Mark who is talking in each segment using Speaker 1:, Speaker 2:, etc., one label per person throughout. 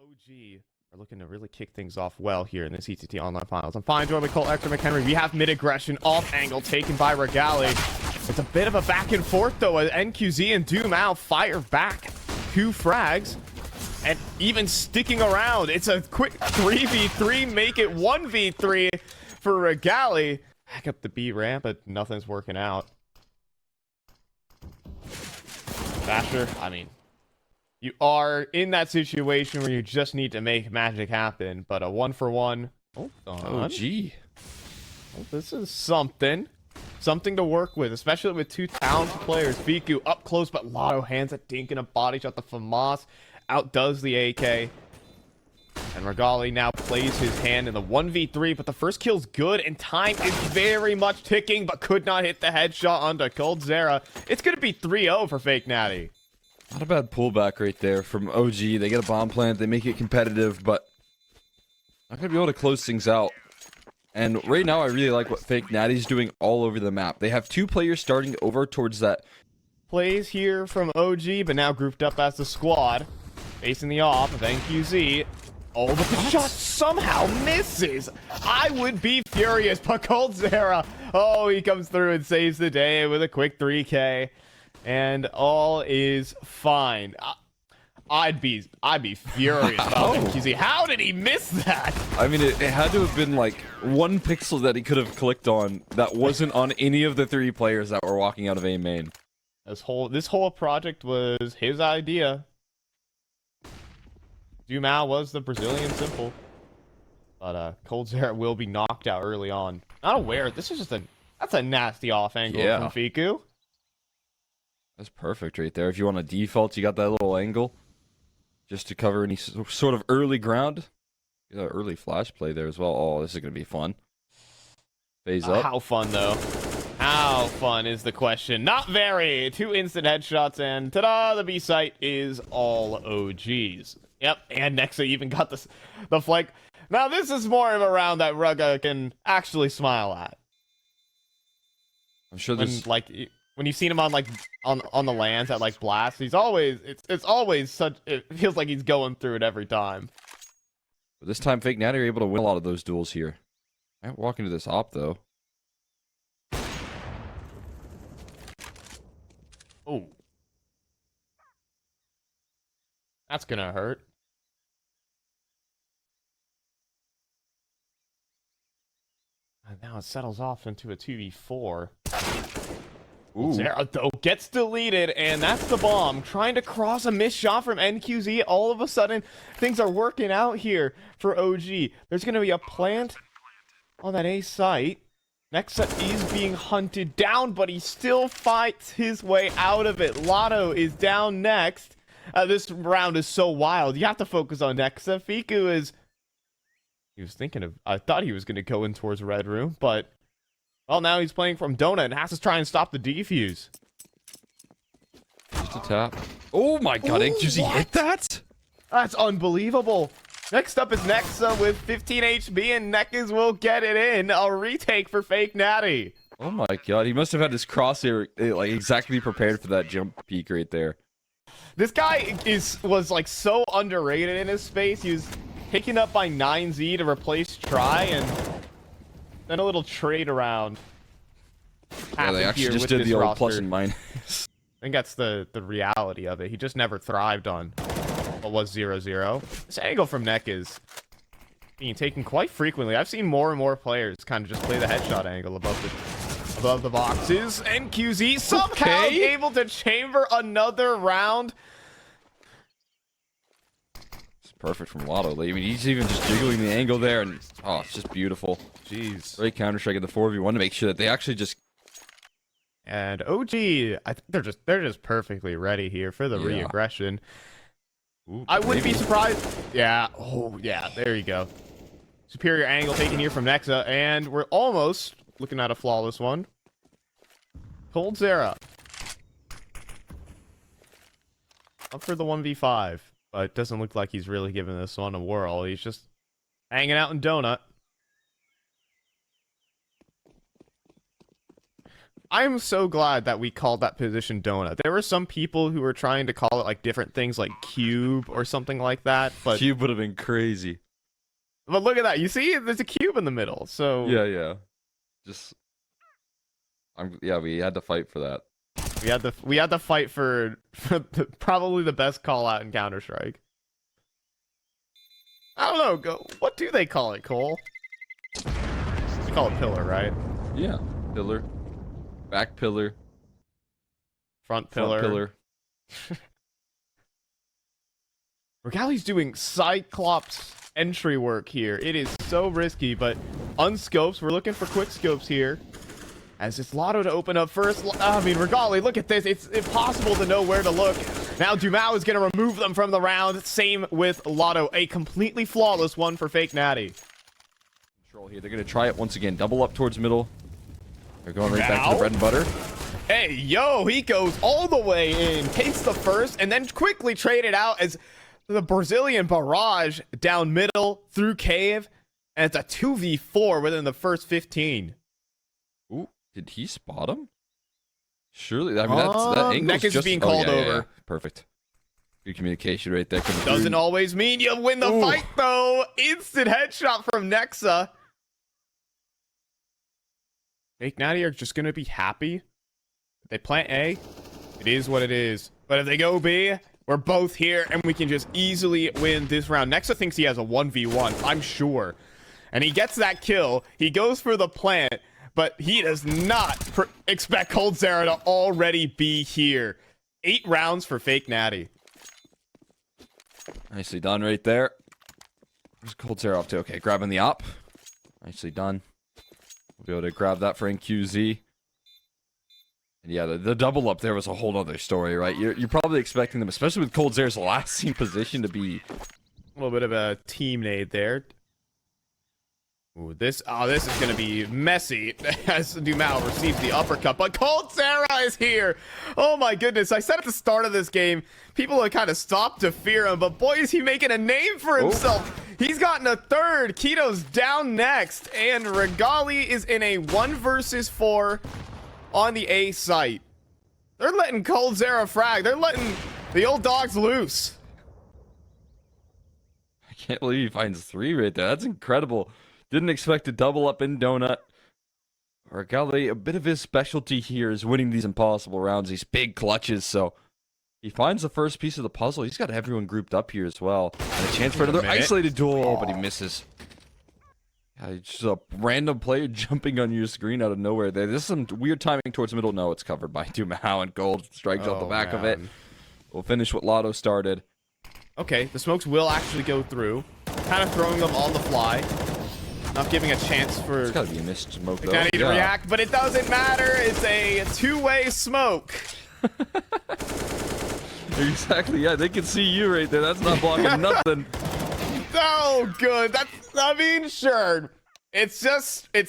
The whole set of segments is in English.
Speaker 1: OG are looking to really kick things off well here in the CCT Online Finals. I'm fine joining Cole Extra McHenry. We have mid-aggression off angle taken by Regali. It's a bit of a back and forth though, as NQZ and Doom fire back 2 frags. And even sticking around, it's a quick 3v3, make it 1v3 for Regali. Back up the B ramp, but nothing's working out. Basher, I mean, you are in that situation where you just need to make magic happen, but a 1-for-1. Oh, gee. Well, this is something to work with, especially with 2 talented players. Viku up close, but Lotto hands a dink and a body shot. The flamez outdoes the AK. And Regali now plays his hand in the 1v3, but the first kill's good, and time is very much ticking, but could not hit the headshot onto caldera. It's going to be 3-0 for Fake Natty.
Speaker 2: Not a bad pullback right there from OG. They get a bomb plant, they make it competitive, but not going to be able to close things out. And right now, I really like what Fake Natty's doing all over the map. They have 2 players starting over towards that.
Speaker 1: Plays here from OG, but now grouped up as the squad. Facing the off of NQZ. Oh, but the shot somehow misses. I would be furious, but caldera, oh, he comes through and saves the day with a quick 3K. And all is fine. I'd be furious about NQZ. How did he miss that? I mean,
Speaker 2: it had to have been like 1 pixel that he could have clicked on that wasn't on any of the 3 players that were walking out of A main.
Speaker 1: This whole project was his idea. Zywoo was the Brazilian simple, but caldera will be knocked out early on. Not aware. This is just that's a nasty off angle from Fiku.
Speaker 2: That's perfect right there. If you want a default, you got that little angle just to cover any sort of early ground. You got an early flash play there as well. Oh, this is gonna be fun. Phase up.
Speaker 1: How fun though? How fun is the question? Not very. 2 instant headshots, and ta-da! The B site is all OGs. Yep, and Nexa even got the flank. Now this is more of a round that Rugga can actually smile at.
Speaker 2: I'm sure this
Speaker 1: when you've seen him on on the lands at like blast, he's always it's always such, it feels like he's going through it every time.
Speaker 2: But this time Fake Natty are able to win a lot of those duels here. I ain't walking to this op though.
Speaker 1: Oh. That's gonna hurt. And now it settles off into a 2v4. Zera, though, gets deleted, and that's the bomb. Trying to cross a missed shot from NQZ. All of a sudden, things are working out here for OG. There's going to be a plant on that A site. Nexa is being hunted down, but he still fights his way out of it. Lotto is down next. This round is so wild. You have to focus on Nexa. Fiku is... He was thinking of... I thought he was going to go in towards Red Room, but... Well, now he's playing from Donut and has to try and stop the defuse.
Speaker 2: Just a tap. Oh my god, NQZ hit that?
Speaker 1: That's unbelievable. Next up is Nexa with 15 HP, and Nekas will get it in. A retake for Fake Natty.
Speaker 2: Oh my god, he must have had his crosshair like exactly prepared for that jump peek right there.
Speaker 1: This guy was like so underrated in his space. He was picking up by 9Z to replace Try, and then a little trade around.
Speaker 2: Yeah, they actually just did the old roster. Plus and minus.
Speaker 1: I think that's the reality of it. He just never thrived on what was 0-0. This angle from Neck is being taken quite frequently. I've seen more and more players kind of just play the headshot angle above the boxes. And QZ somehow able to chamber another round.
Speaker 2: It's perfect from Lotto. I mean, he's even just jiggling the angle there, and oh, it's just beautiful.
Speaker 1: Jeez.
Speaker 2: Great Counter-Strike in the 4v1 to make sure that they actually just...
Speaker 1: And OG, I think they're just perfectly ready here for the re-aggression. I wouldn't be surprised. Yeah. Oh, yeah. There you go. Superior angle taken here from Nexa, and we're almost looking at a flawless one. caldera up for the 1v5, but it doesn't look like he's really giving this one a whirl. He's just hanging out in Donut. I'm so glad that we called that position donut. There were some people who were trying to call it like different things like cube or something like that, but
Speaker 2: Cube would have been crazy.
Speaker 1: But look at that. You see, there's a cube in the middle. So
Speaker 2: Yeah. Just, yeah, we had to fight for that.
Speaker 1: we had to fight for probably the best call out in Counter-Strike. I don't know. What do they call it, Cole? They call it pillar, right?
Speaker 2: Yeah, pillar, back pillar,
Speaker 1: Front pillar.
Speaker 2: front pillar.
Speaker 1: Regali's doing Cyclops entry work here. It is so risky, but unscopes. We're looking for quick scopes here. As it's Lotto to open up first. I mean, Regali, look at this. It's impossible to know where to look. Now Dumao is going to remove them from the round. Same with Lotto. A completely flawless one for fake Natty.
Speaker 2: Control here. They're going to try it once again. Double up towards middle. They're going right back to the bread and butter.
Speaker 1: Hey, yo, he goes all the way in. Takes the first and then quickly traded out as the Brazilian barrage down middle through cave. And it's a 2v4 within the first 15.
Speaker 2: Ooh, did he spot him? Surely, I mean, that angle's
Speaker 1: Nekis
Speaker 2: just
Speaker 1: being called over.
Speaker 2: Yeah. Perfect. Good communication right there.
Speaker 1: Doesn't always mean you win the fight, though. Instant headshot from Nexa. Fake Natty are just going to be happy. If they plant A, it is what it is. But if they go B, we're both here, and we can just easily win this round. Nexa thinks he has a 1v1, I'm sure. And he gets that kill. He goes for the plant, but he does not expect coldzera to already be here. 8 rounds for fake Natty.
Speaker 2: Nicely done right there. Where's coldzera off to? Okay, grabbing the op. Nicely done. We'll be able to grab that for NQZ. And yeah, the double up there was a whole other story, right? You're probably expecting them, especially with coldzera's last seen position, to be
Speaker 1: a little bit of a team nade there. Ooh, this is going to be messy as Dumao receives the uppercut, but coldzera is here. Oh my goodness. I said at the start of this game, people have kind of stopped to fear him, but boy, is he making a name for himself. He's gotten a third. Keto's down next, and Regali is in a 1 versus 4 on the A site. They're letting coldzera frag. They're letting the old dogs loose.
Speaker 2: I can't believe he finds 3 right there. That's incredible. Didn't expect to double up in donut. Regali, a bit of his specialty here is winning these impossible rounds, these big clutches, so he finds the first piece of the puzzle. He's got everyone grouped up here as well. And a chance for another isolated duel, but he misses. Yeah, just a random player jumping on your screen out of nowhere there. This is some weird timing towards the middle. No, it's covered by Dumao, and gold strikes out the back of it. We'll finish what Lotto started.
Speaker 1: Okay, the smokes will actually go through. Kind of throwing them on the fly. Not giving a chance for...
Speaker 2: It's gotta be a missed smoke, though.
Speaker 1: Natty to react, but it doesn't matter. It's a 2-way smoke.
Speaker 2: Exactly, yeah, they can see you right there. That's not blocking nothing.
Speaker 1: So good. I mean, sure. It's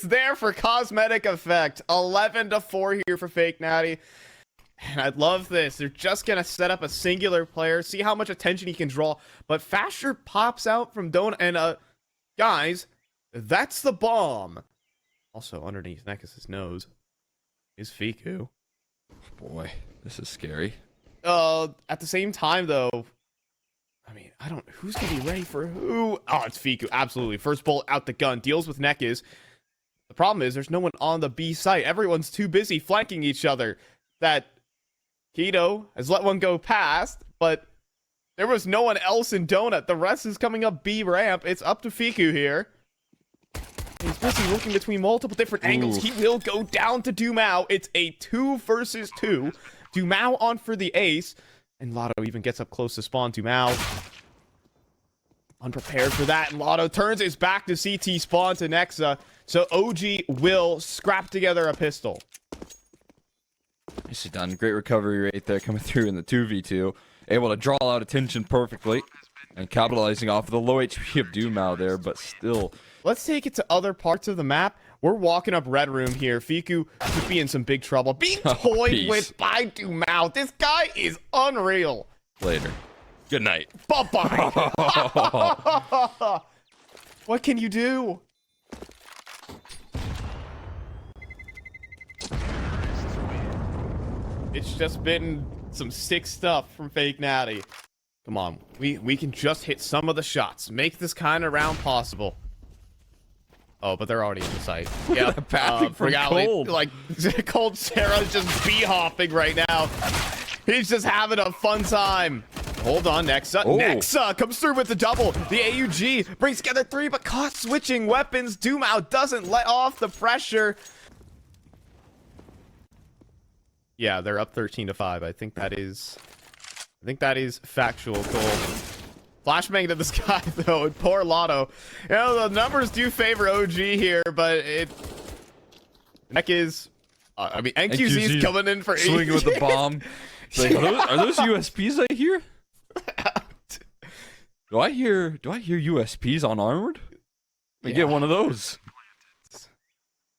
Speaker 1: there for cosmetic effect. 11-4 here for fake Natty. And I love this. They're just going to set up a singular player, see how much attention he can draw. But Fasher pops out from Donut. And, guys, that's the bomb. Also, underneath Nekis' nose is Fiku.
Speaker 2: Boy, this is scary.
Speaker 1: At the same time, though, I mean, who's going to be ready for who? Oh, it's Fiku, absolutely. First bullet out the gun, deals with Nekis. The problem is there's no one on the B site. Everyone's too busy flanking each other. That Keto has let one go past, but there was no one else in Donut. The rest is coming up B ramp. It's up to Fiku here. He's busy looking between multiple different angles. He will go down to Dumao. It's a 2 versus 2. Dumao on for the ace. And Lotto even gets up close to spawn. Dumao unprepared for that. And Lotto turns his back to CT spawn to Nexa. So OG will scrap together a pistol.
Speaker 2: Nicely done. Great recovery right there coming through in the 2v2. Able to draw out attention perfectly. And capitalizing off of the low HP of Dumao there, but still...
Speaker 1: Let's take it to other parts of the map. We're walking up red room here. Fiku could be in some big trouble. Being toyed with by Dumao. This guy is unreal.
Speaker 2: Later. Good night.
Speaker 1: Bye-bye. What can you do? It's just been some sick stuff from fake Natty. Come on, we can just hit some of the shots. Make this kind of round possible. Oh, but they're already in the site. Yeah,
Speaker 2: from Cold.
Speaker 1: Like, Cold Sarah's just bee-hopping right now. He's just having a fun time. Hold on, Nexa.
Speaker 2: Oh.
Speaker 1: Nexa comes through with the double. The AUG brings together 3, but caught switching weapons. Doomao doesn't let off the pressure. Yeah, they're up 13-5. I think that is factual, Cole. Flashbang to the sky, though, and poor Lotto. You know, the numbers do favor OG here, but Neck is... I mean, NQZ's coming in for
Speaker 2: swinging with the bomb. Like, are those USPs I hear? Do I hear USPs on armored? I get one of those.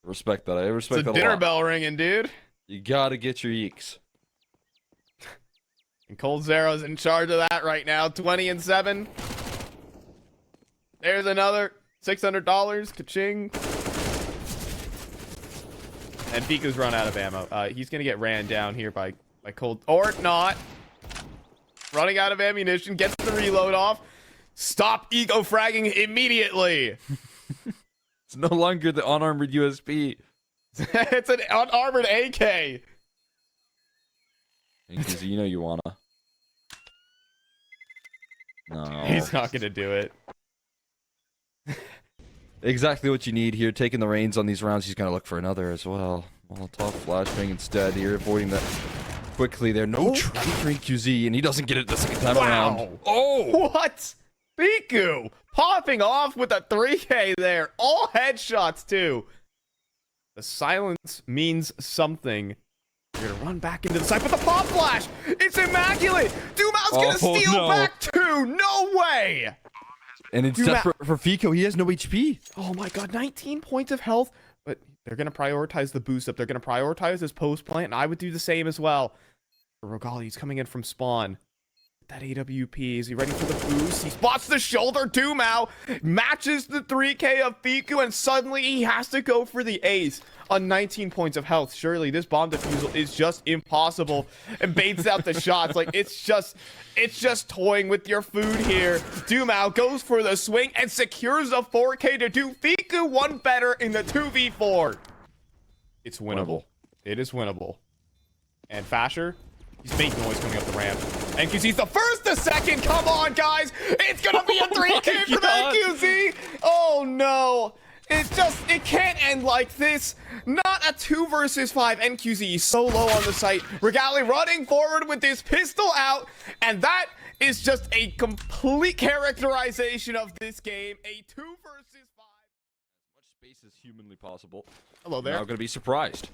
Speaker 2: Respect that. I respect that a lot.
Speaker 1: It's a dinner bell ringing, dude.
Speaker 2: You gotta get your eeks.
Speaker 1: And Cold Zero's in charge of that right now. 20-7. There's another $600. Ka-ching. And Piku's run out of ammo. He's gonna get ran down here by Cold, or not. Running out of ammunition. Gets the reload off. Stop ego fragging immediately.
Speaker 2: It's no longer the unarmored USP.
Speaker 1: It's an unarmored AK.
Speaker 2: Because you know you wanna. No.
Speaker 1: He's not gonna do it.
Speaker 2: Exactly what you need here. Taking the reins on these rounds. He's gonna look for another as well. Molotov flashbang instead here, avoiding that quickly there. No trade for QZ, and he doesn't get it the second time around. Oh!
Speaker 1: What? Piku popping off with a 3K there. All headshots, too. The silence means something. You're gonna run back into the site, but the pop flash! It's immaculate! Doomau's gonna steal back too! No way!
Speaker 2: And it's desperate for Fico. He has no HP.
Speaker 1: Oh my god, 19 points of health. But they're gonna prioritize the boost up. They're gonna prioritize his post plant, and I would do the same as well. Rogali, he's coming in from spawn. That AWP, is he ready for the boost? He spots the shoulder. Doomau matches the 3K of Fiku, and suddenly he has to go for the ace on 19 points of health. Surely this bomb defusal is just impossible, and baits out the shots. Like, it's just toying with your food here. Doomau goes for the swing and secures the 4K to do Fiku one better in the 2v4. It's winnable. It is winnable. And Fasher, he's making noise coming up the ramp. NQZ's the first, the second. Come on, guys. It's going to be a 3K from NQZ. Oh, no. It can't end like this. Not a 2 versus 5. NQZ so low on the site. Regali running forward with his pistol out. And that is just a complete characterization of this game. A 2 versus 5.
Speaker 2: As much space as humanly possible.
Speaker 1: Hello there.
Speaker 2: Now going to be surprised.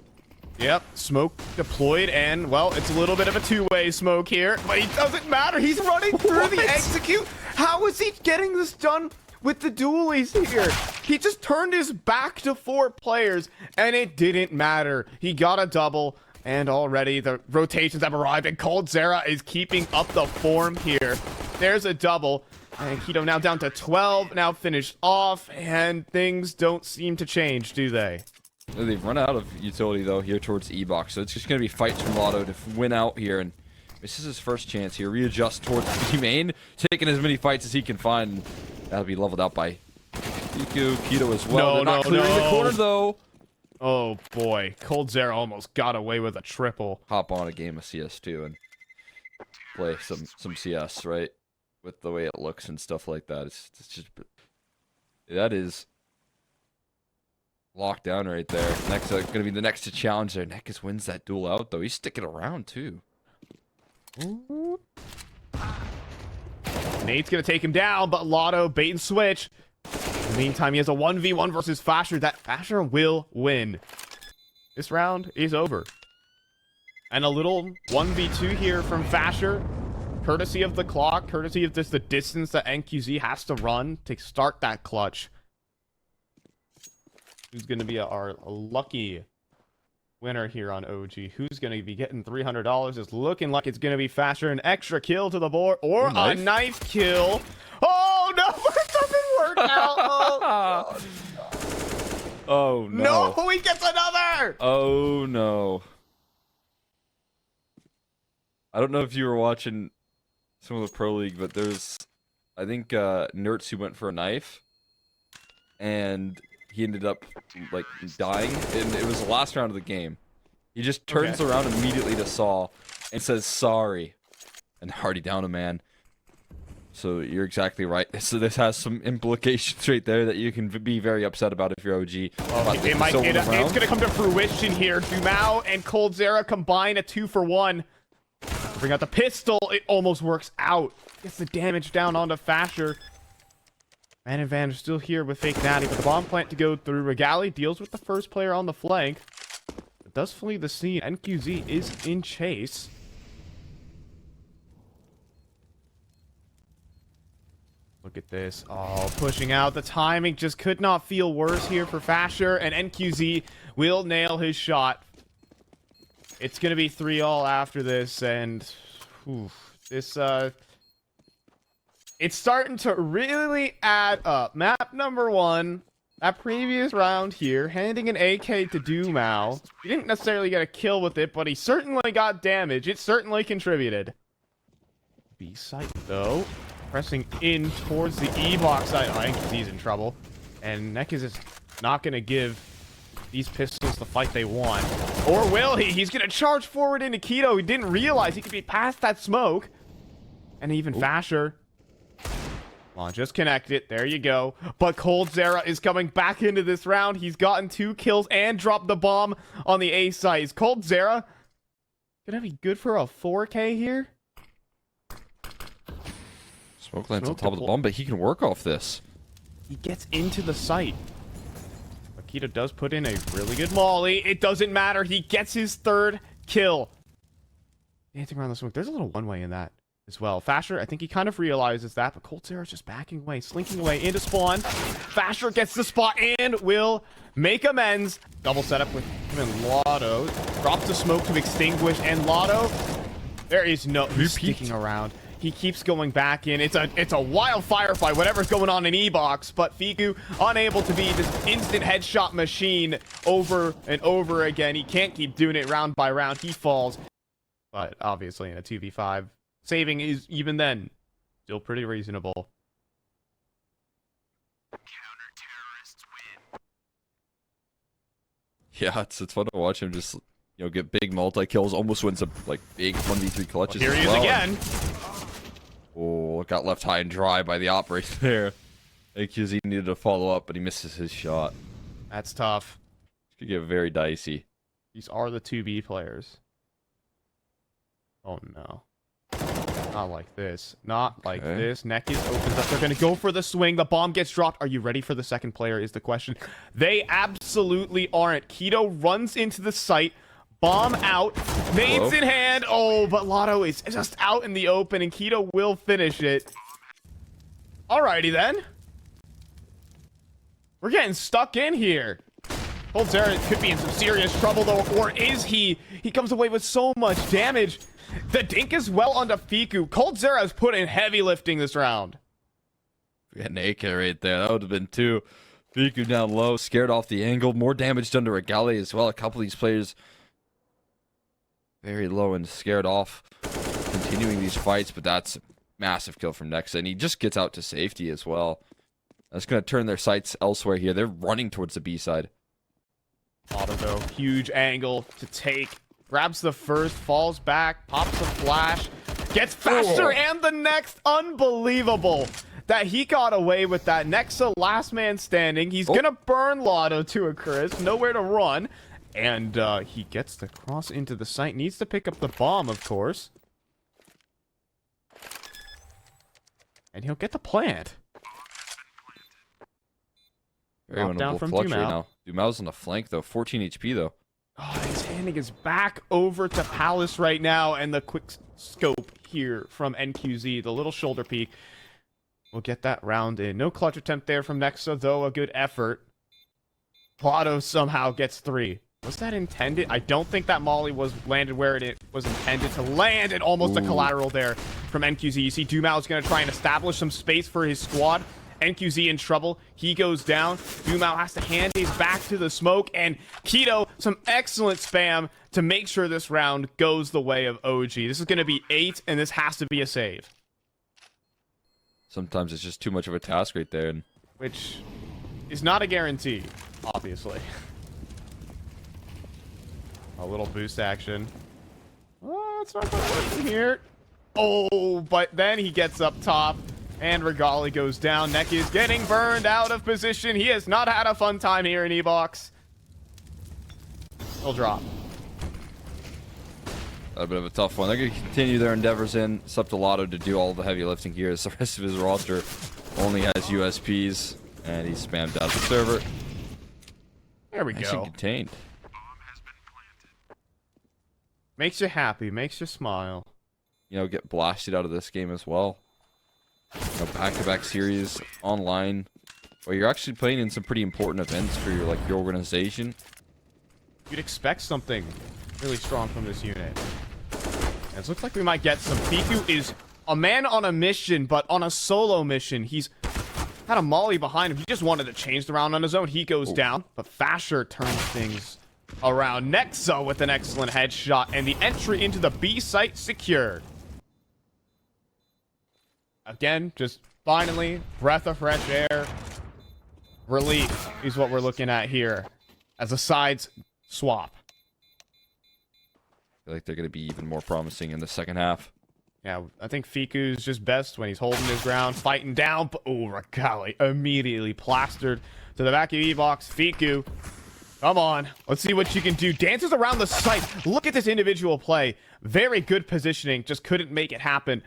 Speaker 1: Yep, smoke deployed, and, well, it's a little bit of a two-way smoke here, but it doesn't matter. He's running through the execute. How is he getting this done with the dualies here? He just turned his back to 4 players, and it didn't matter. He got a double, and already the rotations have arrived, and Cold Zera is keeping up the form here. There's a double, and Keto now down to 12, now finished off, and things don't seem to change, do they?
Speaker 2: They've run out of utility, though, here towards E-Box, so it's just going to be fights from Lotto to win out here, and this is his first chance here. Readjust towards B main, taking as many fights as he can find. That'll be leveled out by Piku, Keto as well. They're not clearing the corner, though.
Speaker 1: Oh, boy. Cold Zera almost got away with a triple.
Speaker 2: Hop on a game of CS2 and play some CS, right? With the way it looks and stuff like that. It's just... That is... locked down right there. Next, gonna be the next to challenge there. Nekis wins that duel out, though. He's sticking around, too.
Speaker 1: Nate's gonna take him down, but Lotto bait and switch. In the meantime, he has a 1v1 versus Fasher. That Fasher will win. This round is over. And a little 1v2 here from Fasher. Courtesy of the clock, courtesy of just the distance that NQZ has to run to start that clutch. Who's going to be our lucky winner here on OG? Who's going to be getting $300? It's looking like it's going to be Fasher. An extra kill to the board, or a knife kill. Oh, no, it doesn't work out. Oh,
Speaker 2: oh no.
Speaker 1: No, he gets another.
Speaker 2: Oh, no. I don't know if you were watching some of the Pro League, but there's, I think, Nertz who went for a knife, and he ended up, like, dying, and it was the last round of the game. He just turns around immediately to Saw and says, sorry, and Hardy down a man. So you're exactly right. So this has some implications right there that you can be very upset about if you're OG.
Speaker 1: Well, it's going to come to fruition here. zywoo and codezera combine a 2-for-1. Bring out the pistol. It almost works out. Gets the damage down onto Fasher. Man advantage still here with fake Natty, but the bomb plant to go through. Regali deals with the first player on the flank. It does flee the scene. NQZ is in chase. Look at this. Oh, pushing out. The timing just could not feel worse here for Fasher, and NQZ will nail his shot. It's going to be 3-all after this, and it's starting to really add up. Map number 1, that previous round here, handing an AK to zywoo. He didn't necessarily get a kill with it, but he certainly got damage. It certainly contributed. B site, though. Pressing in towards the E-box side. Oh, I think he's in trouble. And Nek is just not going to give these pistols the fight they want. Or will he? He's going to charge forward into Keto. He didn't realize he could be past that smoke. And even Fasher. Come on, just connect it. There you go. But codezera is coming back into this round. He's gotten 2 kills and dropped the bomb on the A site. Is codezera going to be good for a 4K here?
Speaker 2: Smoke lands on top of the bomb, but he can work off this.
Speaker 1: He gets into the site. Akita does put in a really good molly. It doesn't matter. He gets his 3rd kill. Dancing around the smoke. There's a little one-way in that as well. Fasher, I think he kind of realizes that, but codezera's just backing away, slinking away into spawn. Fasher gets the spot and will make amends. Double setup with him and Lotto. Drops the smoke to extinguish, and Lotto, there is no sticking around. He keeps going back in. It's a wild firefight, whatever's going on in E-box, but Fiku unable to be this instant headshot machine over and over again. He can't keep doing it round by round. He falls. But obviously in a 2v5, saving is even then still pretty reasonable.
Speaker 2: Yeah, it's fun to watch him just, get big multi-kills, almost wins some like big 1v3 clutches.
Speaker 1: Well, here he is again.
Speaker 2: Oh, got left high and dry by the op right there. AQZ needed to follow up, but he misses his shot.
Speaker 1: That's tough.
Speaker 2: This could get very dicey.
Speaker 1: These are the 2B players. Oh no. Not like this. Not like this. Nekis opens up. They're going to go for the swing. The bomb gets dropped. Are you ready for the second player is the question. They absolutely aren't. Keto runs into the site. Bomb out. Nades in hand. Oh, but Lotto is just out in the open, and Keto will finish it. Alrighty then. We're getting stuck in here. codezera could be in some serious trouble, though, or is he? He comes away with so much damage. The dink is well onto Fiku. codezera has put in heavy lifting this round.
Speaker 2: We had an AK right there. That would have been 2. Fiku down low, scared off the angle. More damage done to Regali as well. A couple of these players very low and scared off continuing these fights, but that's a massive kill from Nexa, and he just gets out to safety as well. That's going to turn their sights elsewhere here. They're running towards the B side.
Speaker 1: Auto though, huge angle to take. Grabs the first, falls back, pops a flash, gets faster, and the next. Unbelievable that he got away with that. Nexa, last man standing. He's going to burn Lotto to a crisp. Nowhere to run. And he gets the cross into the site. Needs to pick up the bomb, of course. And he'll get the plant.
Speaker 2: Very
Speaker 1: down from
Speaker 2: clutch right now. zywoo's on the flank, though. 14 HP, though.
Speaker 1: Oh, he's handing his back over to Palace right now. And the quick scope here from NQZ. The little shoulder peek. We'll get that round in. No clutch attempt there from Nexa, though. A good effort. Lotto somehow gets 3. Was that intended? I don't think that molly was landed where it was intended to land, and almost a collateral there from NQZ. You see zywoo is going to try and establish some space for his squad, NQZ in trouble. He goes down. Dumao has to hand his back to the smoke, and Keto, some excellent spam to make sure this round goes the way of OG. This is going to be 8, and this has to be a save.
Speaker 2: Sometimes it's just too much of a task right there.
Speaker 1: Which is not a guarantee, obviously. A little boost action. Oh, it's not quite working here. Oh, but then he gets up top, and Regali goes down. Neki is getting burned out of position. He has not had a fun time here in E-Box. He'll drop.
Speaker 2: A bit of a tough one. They're going to continue their endeavors in. It's up to Lotto to do all the heavy lifting here, as the rest of his roster only has USPs, and he's spammed out the server.
Speaker 1: There we
Speaker 2: Nice
Speaker 1: go.
Speaker 2: and contained.
Speaker 1: Makes you happy, makes you smile.
Speaker 2: You know, get blasted out of this game as well. You know, back-to-back series online, where you're actually playing in some pretty important events for your your organization.
Speaker 1: You'd expect something really strong from this unit. And it looks like we might get some. Fiku is a man on a mission, but on a solo mission. He's had a molly behind him. He just wanted to change the round on his own. He goes down, but Fasher turns things around. Nexa with an excellent headshot, and the entry into the B site secured. Again, just finally, breath of fresh air. Relief is what we're looking at here as a sides swap.
Speaker 2: I feel like they're going to be even more promising in the second half.
Speaker 1: Yeah, I think Fiku's just best when he's holding his ground, fighting down. Oh, Regali immediately plastered to the back of E-Box. Fiku, come on. Let's see what you can do. Dances around the site. Look at this individual play. Very good positioning. Just couldn't make it happen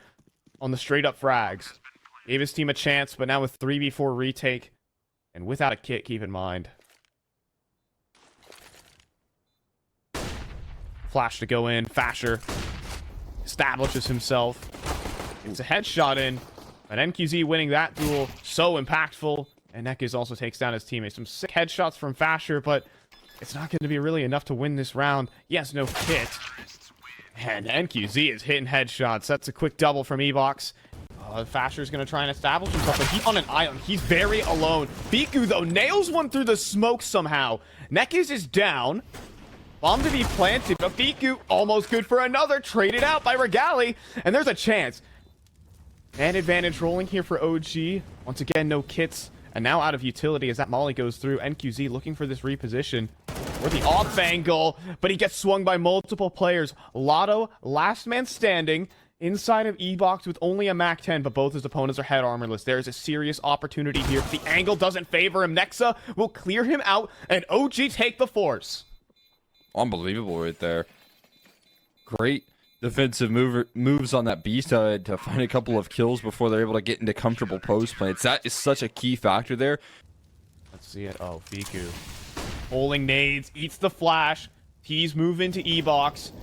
Speaker 1: on the straight-up frags. Gave his team a chance, but now with 3v4 retake and without a kit, keep in mind. Flash to go in. Fasher establishes himself. It's a headshot in. But NQZ winning that duel, so impactful. And Nekis also takes down his teammates. Some sick headshots from Fasher, but it's not going to be really enough to win this round. He has no kit. And NQZ is hitting headshots. That's a quick double from E-Box. Fasher's going to try and establish himself, but he's on an island. He's very alone. Fiku, though, nails one through the smoke somehow. Nekis is down. Bomb to be planted, but Fiku almost good for another. Traded out by Regali, and there's a chance. Man advantage rolling here for OG. Once again, no kits, and now out of utility as that molly goes through. NQZ looking for this reposition. Or the off angle, but he gets swung by multiple players. Lotto, last man standing, inside of E-Box with only a MAC-10, but both his opponents are head armorless. There's a serious opportunity here. If the angle doesn't favor him, Nexa will clear him out, and OG take the force.
Speaker 2: Unbelievable right there. Great defensive moves on that B side to find a couple of kills before they're able to get into comfortable post plants. That is such a key factor there.
Speaker 1: Let's see it. Oh, Fiku. Bowling nades, eats the flash. He's moved into E-Box.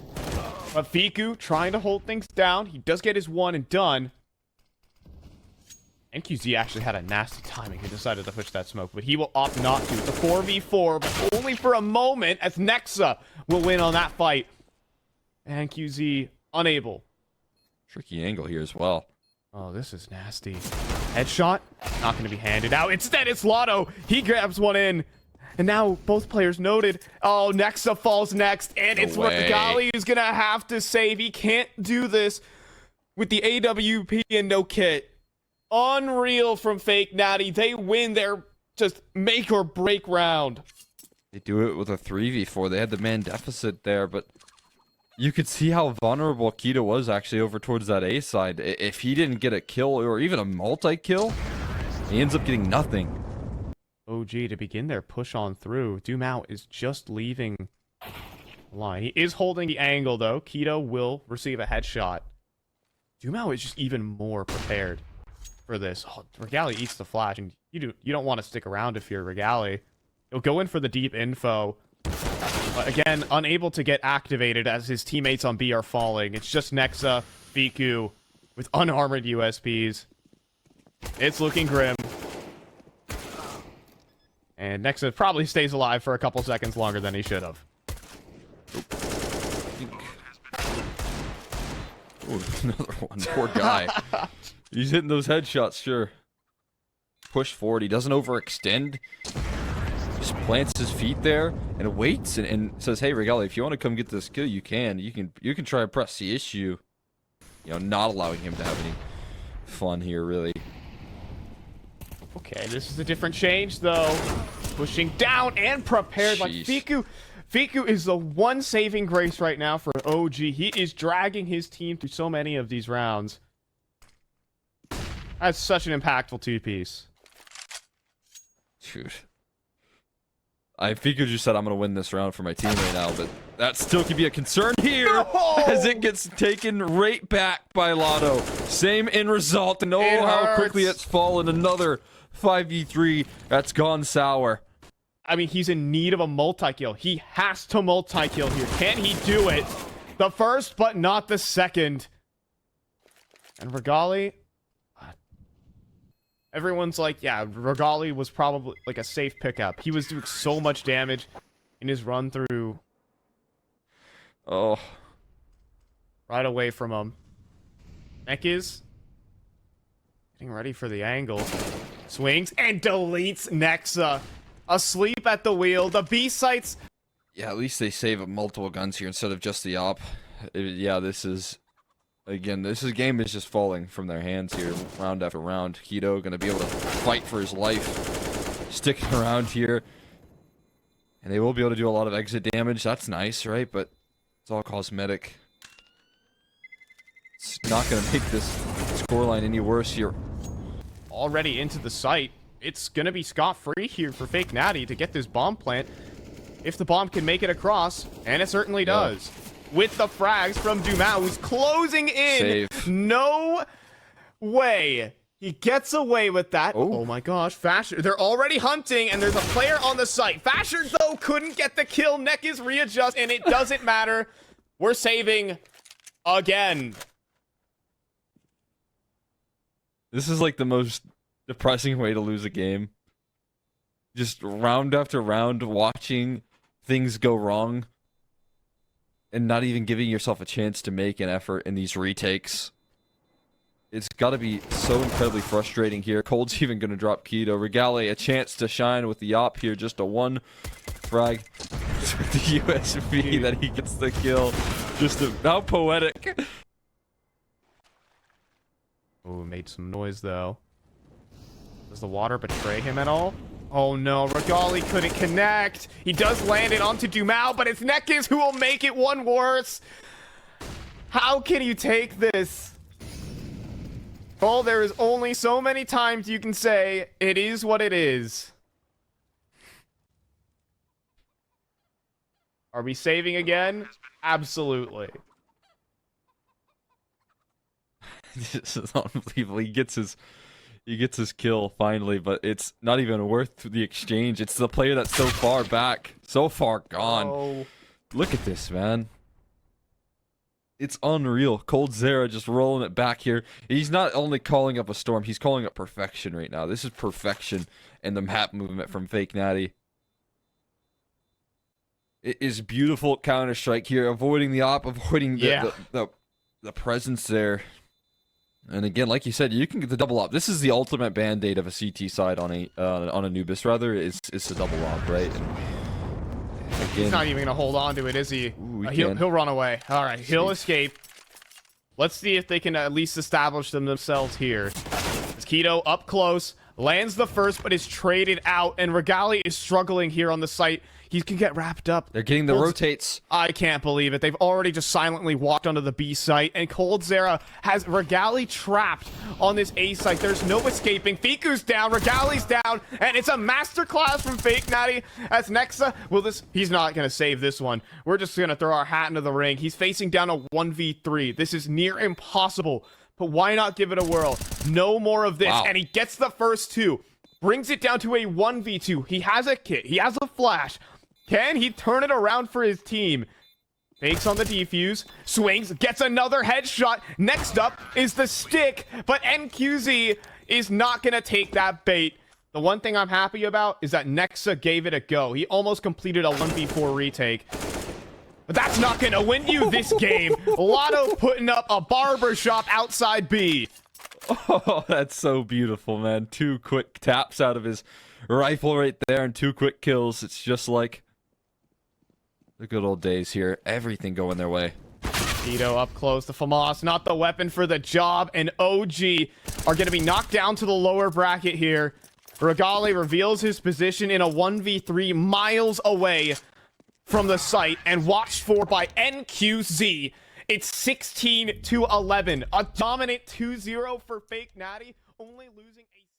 Speaker 1: But Fiku trying to hold things down. He does get his one and done. NQZ actually had a nasty timing. He decided to push that smoke, but he will opt not to. It's a 4v4, but only for a moment, as Nexa will win on that fight. NQZ unable.
Speaker 2: Tricky angle here as well.
Speaker 1: Oh, this is nasty. Headshot, not going to be handed out. Instead, it's Lotto. He grabs one in. And now both players noted. Oh, Nexa falls next, and it's Regali who's going to have to save. He can't do this with the AWP and no kit. Unreal from Fake Natty. They win their just make or break round.
Speaker 2: They do it with a 3v4. They had the man deficit there, but you could see how vulnerable Keto was actually over towards that A side. If he didn't get a kill or even a multi-kill, he ends up getting nothing.
Speaker 1: OG to begin their push on through. Dumao is just leaving the line. He is holding the angle, though. Keto will receive a headshot. Dumao is just even more prepared for this. Oh, Regali eats the flash, and you don't want to stick around if you're Regali. He'll go in for the deep info. But again, unable to get activated as his teammates on B are falling. It's just Nexa, Fiku, with unarmored USPs. It's looking grim. And Nexa probably stays alive for a couple seconds longer than he should have.
Speaker 2: Ooh, another one. Poor guy. He's hitting those headshots, sure. push forward. He doesn't overextend. Just plants his feet there and waits and says, "Hey, Regali, if you want to come get this kill, you can. You can try and press the issue." You know, not allowing him to have any fun here, really.
Speaker 1: Okay, this is a different change, though. Pushing down and prepared like Fiku. Fiku is the one saving grace right now for OG. He is dragging his team through so many of these rounds. That's such an impactful two-piece.
Speaker 2: Dude. Fiku just said I'm going to win this round for my team right now, but that still could be a concern here as it gets taken right back by Lotto. Same end result, and how quickly it's fallen. Another 5v3 that's gone sour.
Speaker 1: I mean, he's in need of a multi-kill. He has to multi-kill here. Can he do it? The first, but not the second. And Regali... Everyone's like, yeah, Regali was probably like a safe pickup. He was doing so much damage in his run through.
Speaker 2: Oh.
Speaker 1: Right away from him. Nekis. Getting ready for the angle. Swings and deletes Nexa. Asleep at the wheel. The B sites.
Speaker 2: Yeah, at least they save multiple guns here instead of just the op. Yeah, this is... Again, game is just falling from their hands here, round after round. Keto gonna be able to fight for his life, sticking around here, and they will be able to do a lot of exit damage. That's nice, right? But it's all cosmetic. It's not gonna make this scoreline any worse here.
Speaker 1: Already into the site. It's gonna be scot-free here for Fake Natty to get this bomb plant, if the bomb can make it across, and it certainly does. With the frags from Dumao, who's closing in.
Speaker 2: Save.
Speaker 1: No way. He gets away with that. Oh my gosh, Fasher. They're already hunting, and there's a player on the site. Fasher, though, couldn't get the kill. Neck is readjust, and it doesn't matter. We're saving again.
Speaker 2: This is like the most depressing way to lose a game. Just round after round, watching things go wrong. And not even giving yourself a chance to make an effort in these retakes. It's got to be so incredibly frustrating here. Cold's even going to drop Keto. Regali, a chance to shine with the op here. Just a one frag with the USV that he gets the kill. Just how poetic.
Speaker 1: Oh, made some noise, though. Does the water betray him at all? Oh no, Regali couldn't connect. He does land it onto Dumao, but it's Nekis who will make it one worse. How can you take this? Oh, there is only so many times you can say, it is what it is. Are we saving again? Absolutely.
Speaker 2: This is unbelievable. He gets his kill finally, but it's not even worth the exchange. It's the player that's so far back, so far gone.
Speaker 1: Oh.
Speaker 2: Look at this, man. It's unreal. Coldzera just rolling it back here. He's not only calling up a storm, he's calling up perfection right now. This is perfection in the map movement from Fake Natty. It is beautiful Counter-Strike here, avoiding the op, avoiding the presence there. And again, like you said, you can get the double op. This is the ultimate band-aid of a CT side on a Anubis, rather. It's a double op, right? And again,
Speaker 1: he's not even gonna hold on to it, is he?
Speaker 2: Ooh,
Speaker 1: He'll run away. All right, he'll escape. Let's see if they can at least establish themselves here. Keto up close, lands the first, but is traded out, and Regali is struggling here on the site. He can get wrapped up.
Speaker 2: They're getting the rotates.
Speaker 1: I can't believe it. They've already just silently walked onto the B site, and Coldzera has Regali trapped on this A site. There's no escaping. Fiku's down, Regali's down, and it's a masterclass from Fake Natty as Nexa. He's not going to save this one. We're just going to throw our hat into the ring. He's facing down a 1v3. This is near impossible, but why not give it a whirl? No more of this, and he gets the first two. Brings it down to a 1v2. He has a kit. He has a flash. Can he turn it around for his team? Fakes on the defuse, swings, gets another headshot. Next up is the stick, but NQZ is not going to take that bait. The one thing I'm happy about is that Nexa gave it a go. He almost completed a 1v4 retake. But that's not going to win you this game. Lotto putting up a barbershop outside B.
Speaker 2: Oh, that's so beautiful, man. 2 quick taps out of his rifle right there and 2 quick kills. It's just like the good old days here. Everything going their way.
Speaker 1: Tito up close to flamez, not the weapon for the job, and OG are going to be knocked down to the lower bracket here. Regale reveals his position in a 1v3 miles away from the site and watched for by NQZ. It's 16-11, a dominant 2-0 for fake Natty, only losing a